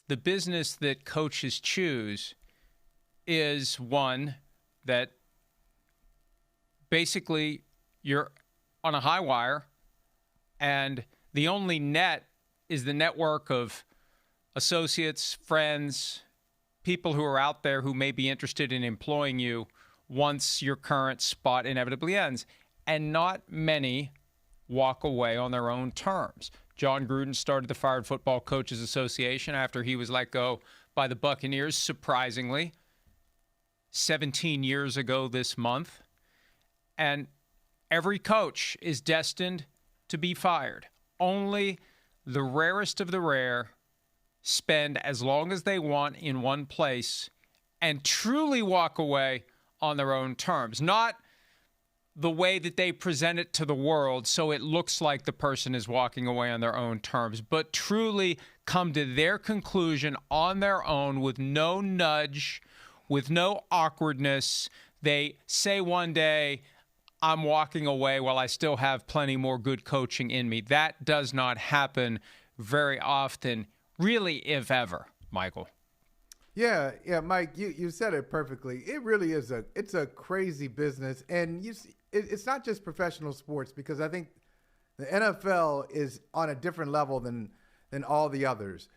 the business that coaches choose is one that basically you're on a high wire, and the only net is the network of associates, friends, people who are out there who may be interested in employing you once your current spot inevitably ends. And not many walk away on their own terms. John Gruden started the Fired Football Coaches Association after he was let go by the Buccaneers, surprisingly, 17 years ago this month. And every coach is destined to be fired. Only the rarest of the rare spend as long as they want in one place and truly walk away on their own terms. Not the way that they present it to the world so it looks like the person is walking away on their own terms, but truly come to their conclusion on their own with no nudge, with no awkwardness. They say one day, I'm walking away while I still have plenty more good coaching in me. That does not happen very often, really, if ever, Michael. Yeah, Mike, you said it perfectly. It really is it's a crazy business, and it's not just professional sports, because I think the NFL is on a different level than all the others.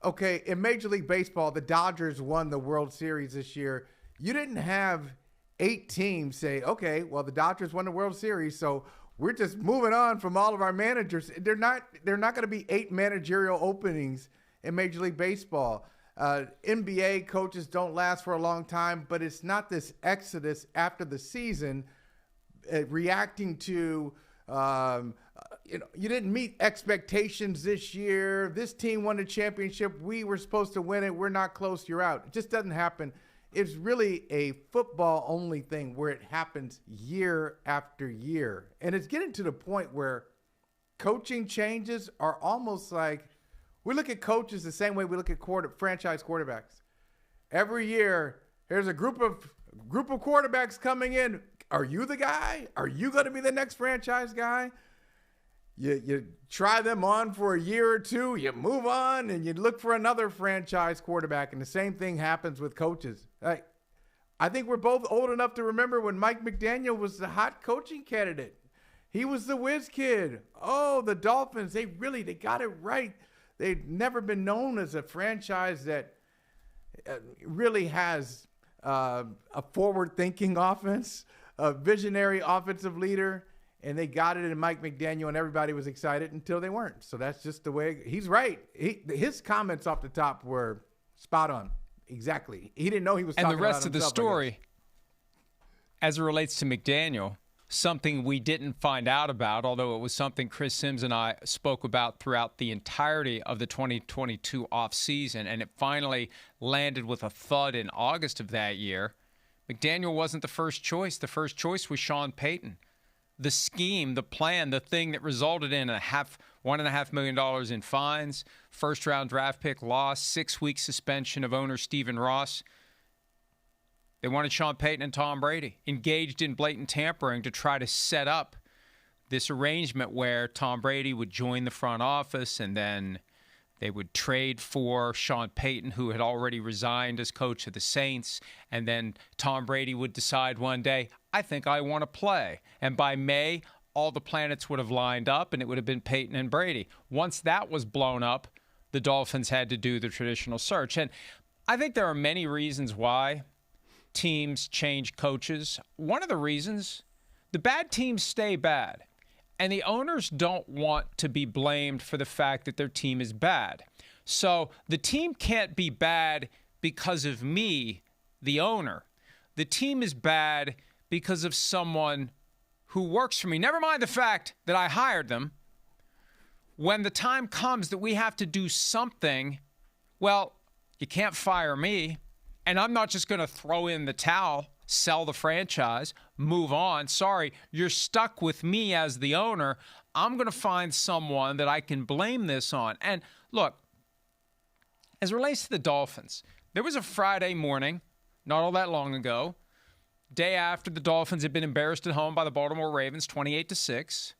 Okay, in Major League Baseball, the Dodgers won the World Series this year. You didn't have 8 teams say, okay, well, the Dodgers won the World Series, so we're just moving on from all of our managers. They're not going to be 8 managerial openings in Major League Baseball. NBA coaches don't last for a long time, but it's not this exodus after the season reacting to, you didn't meet expectations this year. This team won the championship. We were supposed to win it. We're not close. You're out. It just doesn't happen. It's really a football-only thing where it happens year after year. And it's getting to the point where coaching changes are almost like we look at coaches the same way we look at franchise quarterbacks. Every year, there's a group of quarterbacks coming in. Are you the guy? Are you going to be the next franchise guy? You try them on for a year or two, you move on, and you look for another franchise quarterback, and the same thing happens with coaches. I think we're both old enough to remember when Mike McDaniel was the hot coaching candidate. He was the whiz kid. Oh, the Dolphins, they got it right. They've never been known as a franchise that really has a forward-thinking offense, a visionary offensive leader, and they got it in Mike McDaniel, and everybody was excited until they weren't. So that's just the way. He's right. His comments off the top were spot on. Exactly. He didn't know he was talking about himself. And the rest of the story, as it relates to McDaniel, something we didn't find out about, although it was something Chris Sims and I spoke about throughout the entirety of the 2022 offseason, and it finally landed with a thud in August of that year. McDaniel wasn't the first choice. The first choice was Sean Payton. The scheme, the plan, the thing that resulted in $1.5 million in fines, first-round draft pick loss, 6-week suspension of owner Stephen Ross. They wanted Sean Payton and Tom Brady engaged in blatant tampering to try to set up this arrangement where Tom Brady would join the front office and then they would trade for Sean Payton, who had already resigned as coach of the Saints. And then Tom Brady would decide one day, I think I want to play. And by May, all the planets would have lined up and it would have been Payton and Brady. Once that was blown up, the Dolphins had to do the traditional search. And I think there are many reasons why teams change coaches. One of the reasons, the bad teams stay bad. And the owners don't want to be blamed for the fact that their team is bad. So the team can't be bad because of me, the owner. The team is bad because of someone who works for me. Never mind the fact that I hired them. When the time comes that we have to do something, well, you can't fire me. And I'm not just going to throw in the towel, sell the franchise, move on. Sorry, you're stuck with me as the owner. I'm going to find someone that I can blame this on. And look, as it relates to the Dolphins, there was a Friday morning, not all that long ago, day after the Dolphins had been embarrassed at home by the Baltimore Ravens, 28-6.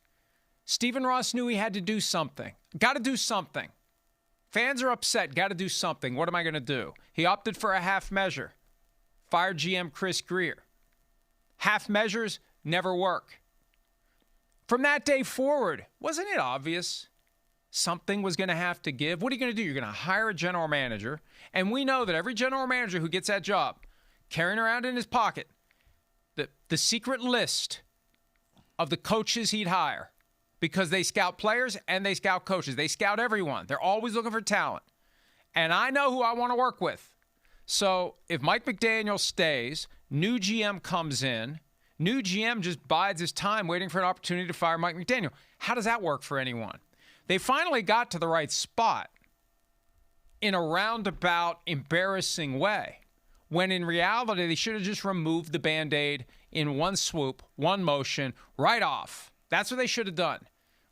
Stephen Ross knew he had to do something. Got to do something. Fans are upset. Got to do something. What am I going to do? He opted for a half measure. Fired GM Chris Greer. Half measures never work. From that day forward, wasn't it obvious something was going to have to give? What are you going to do? You're going to hire a general manager. And we know that every general manager who gets that job, carrying around in his pocket the secret list of the coaches he'd hire, because they scout players and they scout coaches. They scout everyone. They're always looking for talent. And I know who I want to work with. So if Mike McDaniel stays, new GM comes in, new GM just bides his time waiting for an opportunity to fire Mike McDaniel. How does that work for anyone? They finally got to the right spot in a roundabout, embarrassing way, when in reality they should have just removed the Band-Aid in one swoop, one motion, right off. That's what they should have done.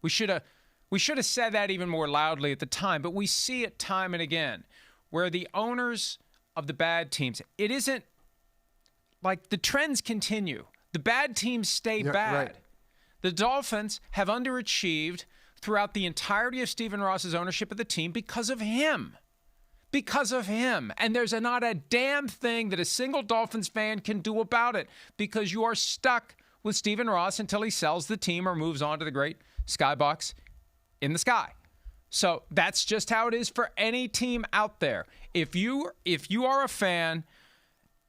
We should have said that even more loudly at the time, but we see it time and again where the owners of the bad teams, it isn't like the trends continue. The bad teams stay bad. Right. The Dolphins have underachieved throughout the entirety of Stephen Ross's ownership of the team because of him. Because of him. And there's not a damn thing that a single Dolphins fan can do about it, because you are stuck with Stephen Ross until he sells the team or moves on to the great skybox in the sky. So that's just how it is for any team out there. If you are a fan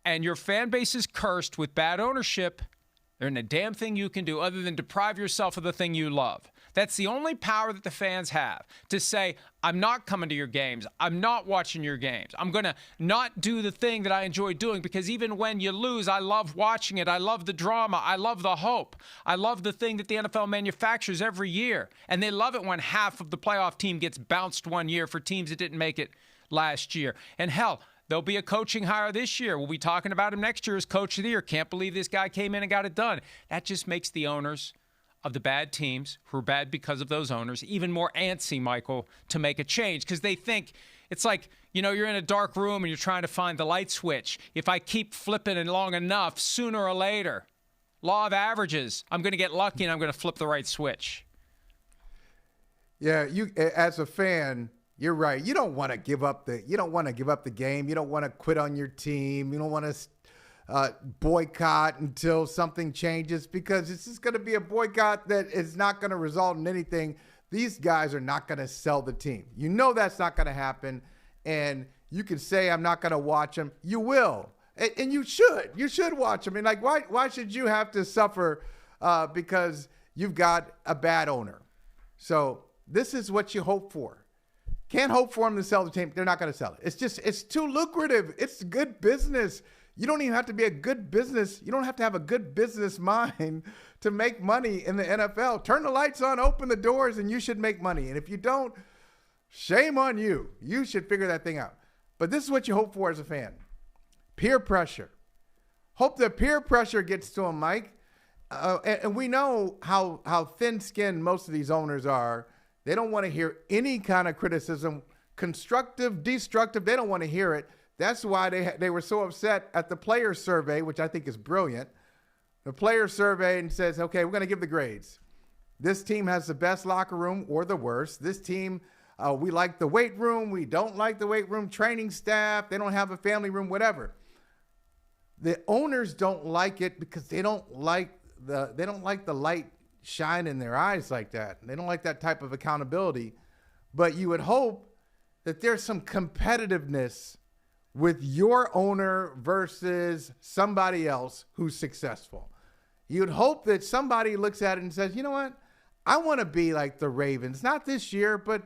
and your fan base is cursed with bad ownership, there isn't a damn thing you can do other than deprive yourself of the thing you love. That's the only power that the fans have, to say, I'm not coming to your games. I'm not watching your games. I'm going to not do the thing that I enjoy doing, because even when you lose, I love watching it. I love the drama. I love the hope. I love the thing that the NFL manufactures every year. And they love it when half of the playoff team gets bounced one year for teams that didn't make it last year. And hell, there'll be a coaching hire this year. We'll be talking about him next year as coach of the year. Can't believe this guy came in and got it done. That just makes the owners of the bad teams, who are bad because of those owners, even more antsy, Michael, to make a change, because they think it's like, you're in a dark room and you're trying to find the light switch. If I keep flipping it long enough, sooner or later, law of averages, I'm going to get lucky and I'm going to flip the right switch. Yeah, you as a fan, you're right. You don't want to give up the game. You don't want to quit on your team. You don't want to boycott until something changes, because it's just going to be a boycott that is not going to result in anything. These guys are not going to sell the team. That's not going to happen. And you can say, I'm not going to watch them. You will. And you should. You should watch them. And why should you have to suffer because you've got a bad owner? So this is what you hope for. Can't hope for them to sell the team. They're not going to sell it. It's too lucrative. It's good business. You don't even have to be a good business. You don't have to have a good business mind to make money in the NFL. Turn the lights on, open the doors, and you should make money. And if you don't, shame on you. You should figure that thing out. But this is what you hope for as a fan. Peer pressure. Hope the peer pressure gets to them, Mike. And we know how thin-skinned most of these owners are. They don't want to hear any kind of criticism, constructive, destructive. They don't want to hear it. That's why they were so upset at the player survey, which I think is brilliant. The player survey and says, okay, we're going to give the grades. This team has the best locker room or the worst. This team, we like the weight room. We don't like the weight room. Training staff, they don't have a family room, whatever. The owners don't like it because they don't like the light shine in their eyes like that. They don't like that type of accountability. But you would hope that there's some competitiveness with your owner versus somebody else who's successful. You'd hope that somebody looks at it and says, you know what? I want to be like the Ravens, not this year, but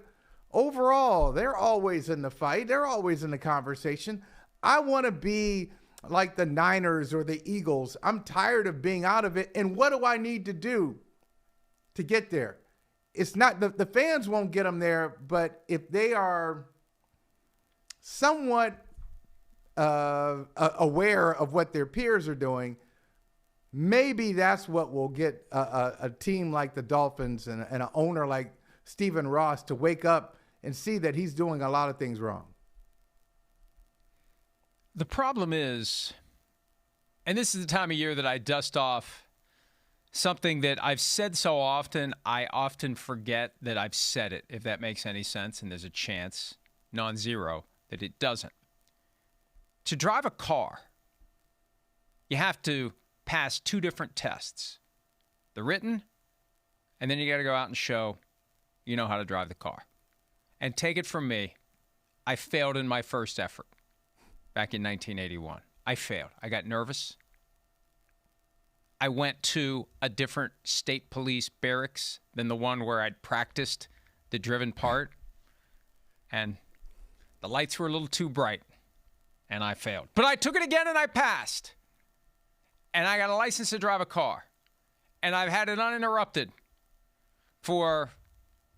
overall, they're always in the fight. They're always in the conversation. I want to be like the Niners or the Eagles. I'm tired of being out of it. And what do I need to do to get there? It's not the fans won't get them there, but if they are somewhat aware of what their peers are doing, maybe that's what will get a team like the Dolphins and an owner like Stephen Ross to wake up and see that he's doing a lot of things wrong. The problem is, and this is the time of year that I dust off something that I've said so often, I often forget that I've said it, if that makes any sense, and there's a chance non-zero that it doesn't. To drive a car, you have to pass 2 different tests. The written, and then you got to go out and show you know how to drive the car. And take it from me, I failed in my first effort back in 1981. I failed. I got nervous. I went to a different state police barracks than the one where I'd practiced the driven part. And the lights were a little too bright, and I failed. But I took it again, and I passed. And I got a license to drive a car. And I've had it uninterrupted for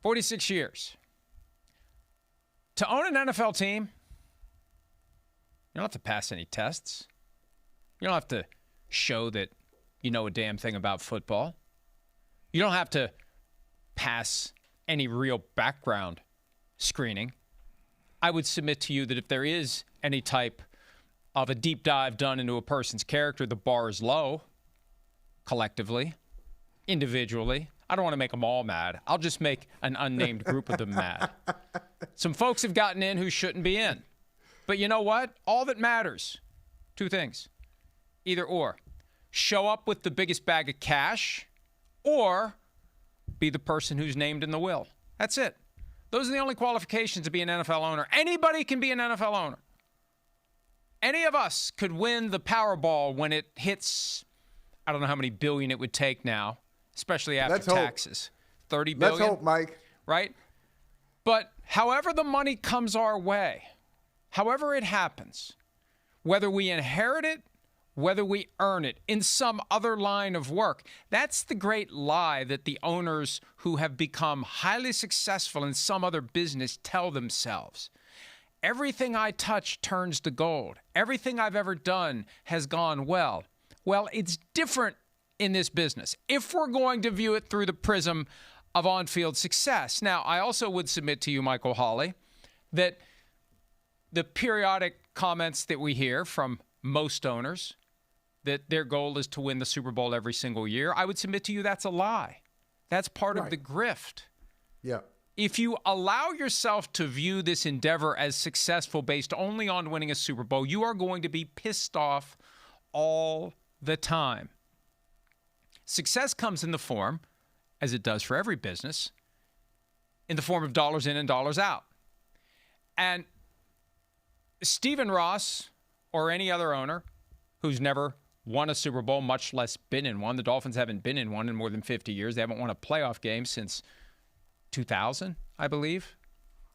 46 years. To own an NFL team, you don't have to pass any tests. You don't have to show that you know a damn thing about football. You don't have to pass any real background screening. I would submit to you that if there is any type of a deep dive done into a person's character, the bar is low, collectively, individually. I don't want to make them all mad. I'll just make an unnamed group of them mad. Some folks have gotten in who shouldn't be in. But you know what? All that matters, 2 things. Either or. Show up with the biggest bag of cash, or be the person who's named in the will. That's it. Those are the only qualifications to be an NFL owner. Anybody can be an NFL owner. Any of us could win the Powerball when it hits, I don't know how many billion it would take now, especially after taxes. 30 billion. Let's hope, Mike. Right? But however the money comes our way, however it happens, whether we inherit it, whether we earn it in some other line of work, that's the great lie that the owners who have become highly successful in some other business tell themselves. Everything I touch turns to gold. Everything I've ever done has gone well. Well, it's different in this business if we're going to view it through the prism of on-field success. Now, I also would submit to you, Michael Holley, that the periodic comments that we hear from most owners that their goal is to win the Super Bowl every single year, I would submit to you that's a lie. That's part of the grift. Yeah. If you allow yourself to view this endeavor as successful based only on winning a Super Bowl, you are going to be pissed off all the time. Success comes in the form, as it does for every business, in the form of dollars in and dollars out. And Stephen Ross or any other owner who's never won a Super Bowl, much less been in one. The Dolphins haven't been in one in more than 50 years. They haven't won a playoff game since 2000, I believe.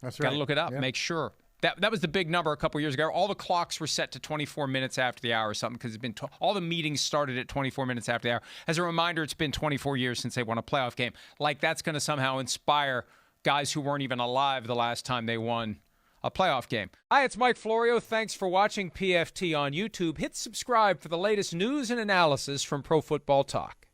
That's right. Got to look it up, make sure. That was the big number a couple years ago. All the clocks were set to 24 minutes after the hour or something because it's been all the meetings started at 24 minutes after the hour. As a reminder, it's been 24 years since they won a playoff game. Like that's going to somehow inspire guys who weren't even alive the last time they won a playoff game. Hi, it's Mike Florio. Thanks for watching PFT on YouTube. Hit subscribe for the latest news and analysis from Pro Football Talk.